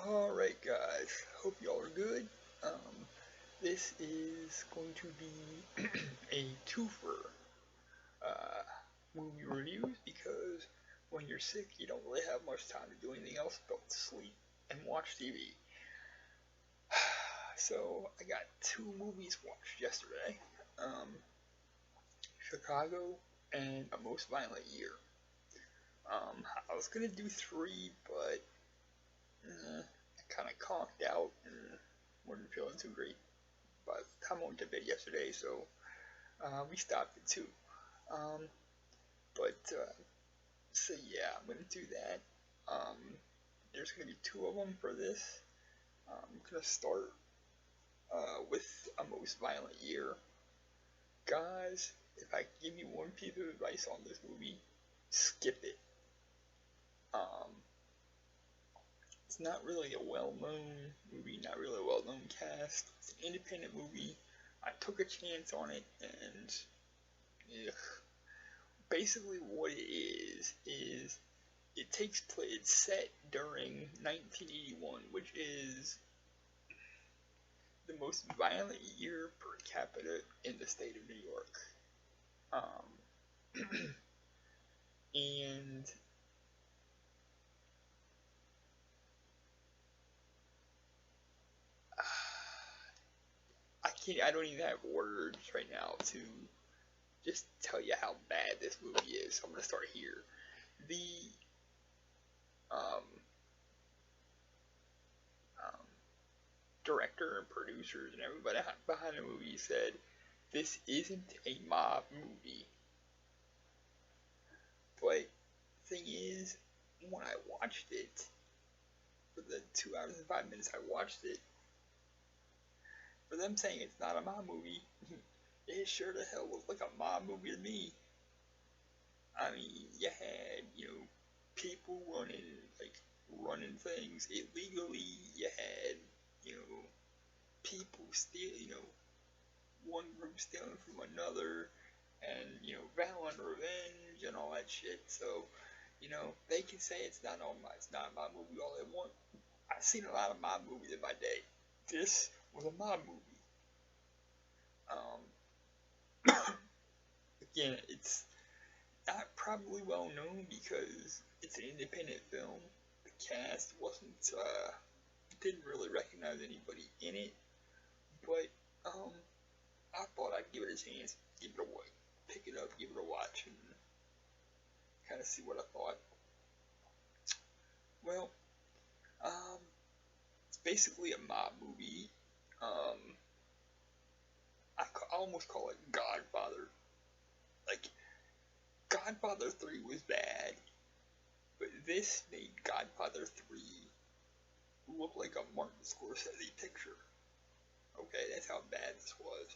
Alright guys, hope y'all are good. This is going to be a twofer uh, movie reviews because when you're sick you don't really have much time to do anything else but sleep and watch TV. So I got two movies watched yesterday. Um, Chicago and A Most Violent Year. I was gonna do three, but I kind of conked out and wasn't feeling too great by the time I went to bed yesterday, so we stopped at two. Um, but so yeah, I'm gonna do that. Um, there's gonna be two of them for this. I'm gonna start with A Most Violent Year. Guys, if I give you one piece of advice on this movie, skip it. Um, it's not really a well-known movie, not really a well-known cast. It's an independent movie. I took a chance on it, and ugh, basically what it is it takes place. It's set during 1981, which is the most violent year per capita in the state of New York. And I can't. I don't even have words right now to just tell you how bad this movie is. So I'm gonna start here. The um, um, director and producers and everybody behind the movie said this isn't a mob movie. But thing is, when I watched it, for the 2 hours and 5 minutes I watched it, for them saying it's not a mob movie, it sure the hell looked like a mob movie to me. I mean, you had, people running things illegally. You had, people steal, one group stealing from another, and vowing revenge and all that shit. So, they can say it's not my movie all they want. I've seen a lot of mob movies in my day. This was a mob movie. Again, it's not probably well known because it's an independent film. The cast didn't really recognize anybody in it, but I thought I'd give it a chance, give it a pick it up, give it a watch, and kind of see what I thought. Well, um, it's basically a mob movie. Um, I almost call it Godfather. Like, Godfather 3 was bad, but this made Godfather 3 look like a Martin Scorsese picture. Okay, that's how bad this was.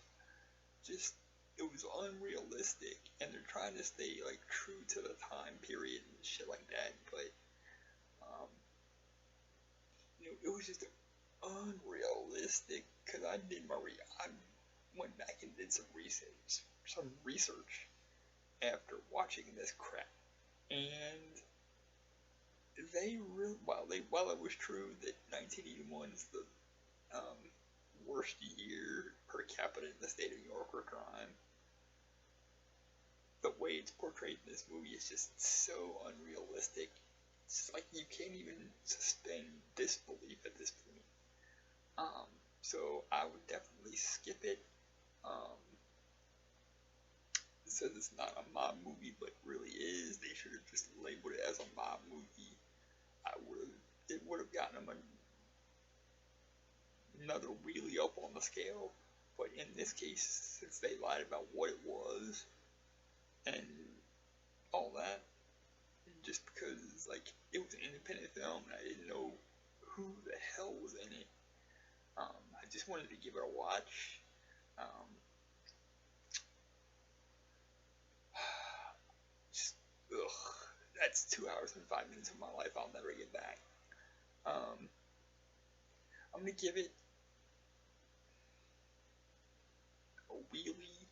Just, it was unrealistic, and they're trying to stay, like, true to the time period and shit like that, but, um, it was just unrealistic, because I went back and did some research after watching this crap, and while it was true that 1981 is the worst year per capita in the state of New York for crime, the way it's portrayed in this movie is just so unrealistic. It's like you can't even suspend disbelief at this point. So I would definitely skip it. Um, it says it's not a mob movie, but really is. They should have just labeled it as a mob movie. It would have gotten them another wheelie up on the scale. But in this case, since they lied about what it was and all that, just because it was an independent film and I didn't know who the hell was in it, I just wanted to give it a watch. Um, just, ugh, that's 2 hours and 5 minutes of my life I'll never get back. I'm gonna give it a wheelie,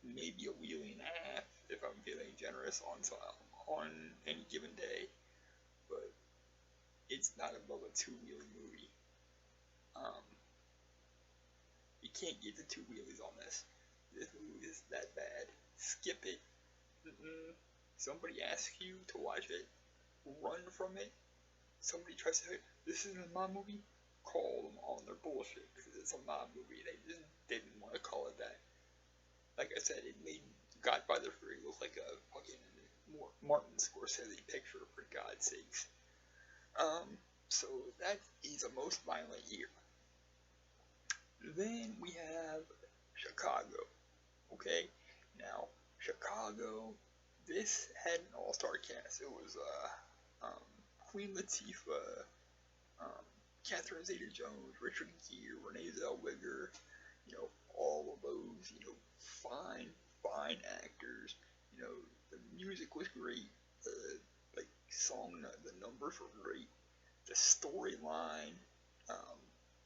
maybe a wheelie and a half if I'm feeling generous on any given day. But it's not above a two-wheelie movie. Um, you can't get the two wheelies on this. This movie is that bad. Skip it. Mm-mm. Somebody asks you to watch it, run from it. Somebody tries to say, this isn't a mob movie, call them on their bullshit, because it's a mob movie. They just didn't want to call it that. Like I said, it made Godfather 3 look like a fucking Martin Scorsese picture, for God's sakes. So that is a most violent year. Then we have Chicago. Okay, now Chicago. This had an all-star cast. It was Queen Latifah, Catherine Zeta-Jones, Richard Gere, Renee Zellweger. You know, all of those. You know, fine actors. You know, the music was great. The the numbers were great. The storyline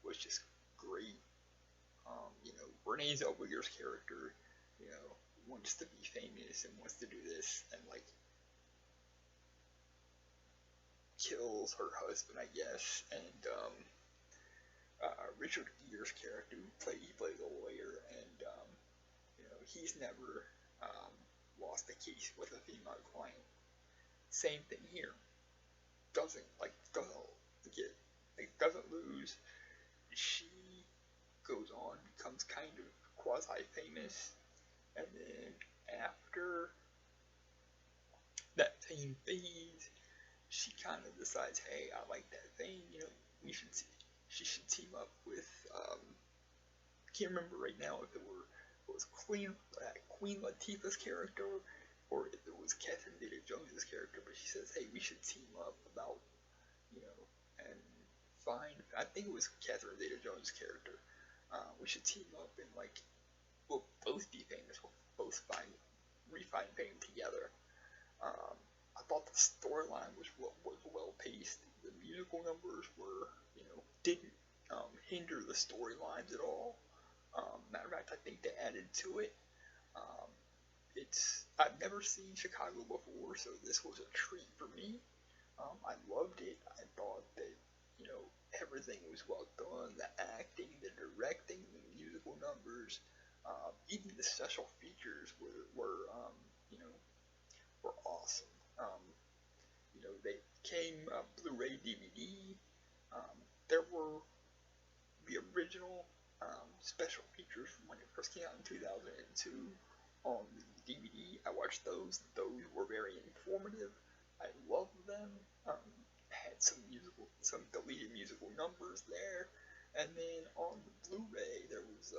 was just great. You know, Renee Zellweger's character, you know, wants to be famous and wants to do this and like kills her husband, I guess. And Richard Gere's character, he plays a lawyer, and you know, he's never lost a case with a female client. Same thing here. Doesn't lose. She goes on, becomes kind of quasi-famous, and then after that fame fades, she kind of decides, hey, I like that fame, you know, she should team up with, can't remember right now if it was Queen Latifah's character, or if it was Catherine Zeta-Jones' character, but she says, hey, we should team up about, you know, and I think it was Catherine Zeta-Jones' character. We should team up and like we'll both be famous. We'll both refine fame together. I thought the storyline was well paced. The musical numbers didn't hinder the storylines at all. Matter of fact, I think they added to it. I've never seen Chicago before, so this was a treat for me. I loved it. I thought that, you know, everything was well done. The acting, the directing, the musical numbers, even the special features were awesome. You know, they came Blu-ray, DVD. There were the original special features from when it first came out in 2002 on the DVD. I watched those. Those were very informative. I loved them. Had some deleted musical numbers there, and then on the Blu-ray there was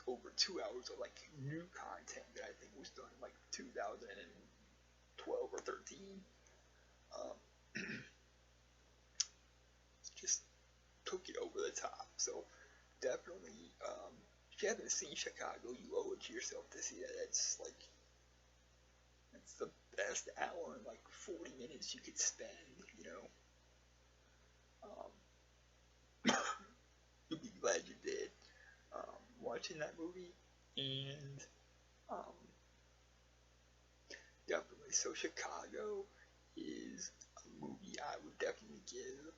over 2 hours of like new content that I think was done in like 2012 or 13. Just took it over the top. So definitely, if you haven't seen Chicago, you owe it to yourself to see that. It's the best hour and like 40 minutes you could spend, you know. You'll be glad you did watching that movie, and definitely. So Chicago is a movie I would definitely give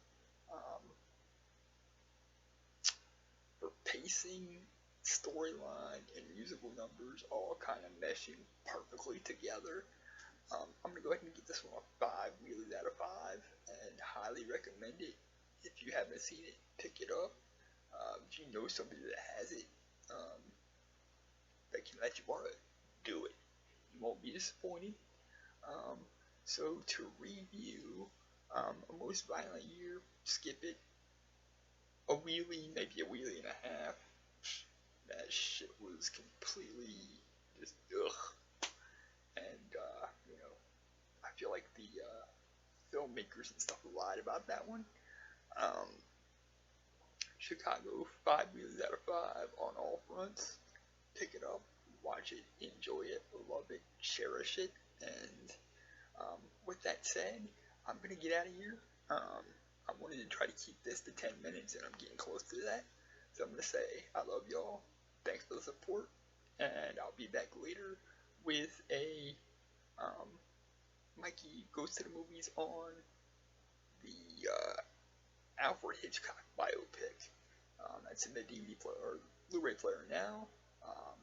for pacing, storyline, and musical numbers all kind of meshing perfectly together. I'm going to go ahead and give this one a 5 wheelies out of 5 and highly recommend it. If you haven't seen it, pick it up. If you know somebody that has it, that can let you borrow it, do it. You won't be disappointed. So to review A Most Violent Year, skip it. A wheelie, maybe a wheelie and a half. That shit was completely just ugh. And you know, I feel like the filmmakers and stuff lied about that one. Chicago, 5 wheelies out of 5 on all fronts. Pick it up, watch it, enjoy it, love it, cherish it, and with that said, I'm going to get out of here. I wanted to try to keep this to 10 minutes, and I'm getting close to that. So I'm going to say, I love y'all, thanks for the support, and I'll be back later with a Mikey Goes to the Movies on the Alfred Hitchcock biopic. That's in the DVD player or Blu-ray player now.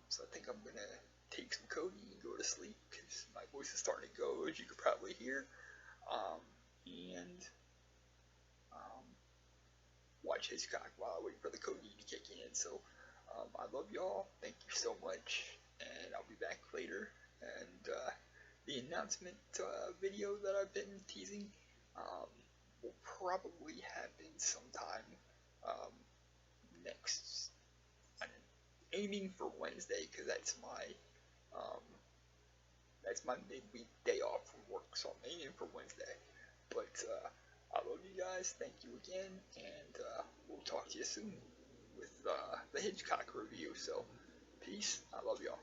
So I think I'm gonna take some Cody and go to sleep because my voice is starting to go, as you could probably hear. And watch Hitchcock while I wait for the Cody to kick in. So I love y'all. Thank you so much, and I'll be back later. And the announcement video that I've been teasing will probably happen sometime next. I'm aiming for Wednesday because um, that's my midweek day off from work, so I'm aiming for Wednesday. But I love you guys. Thank you again, and we'll talk to you soon with the Hitchcock review. So peace. I love y'all.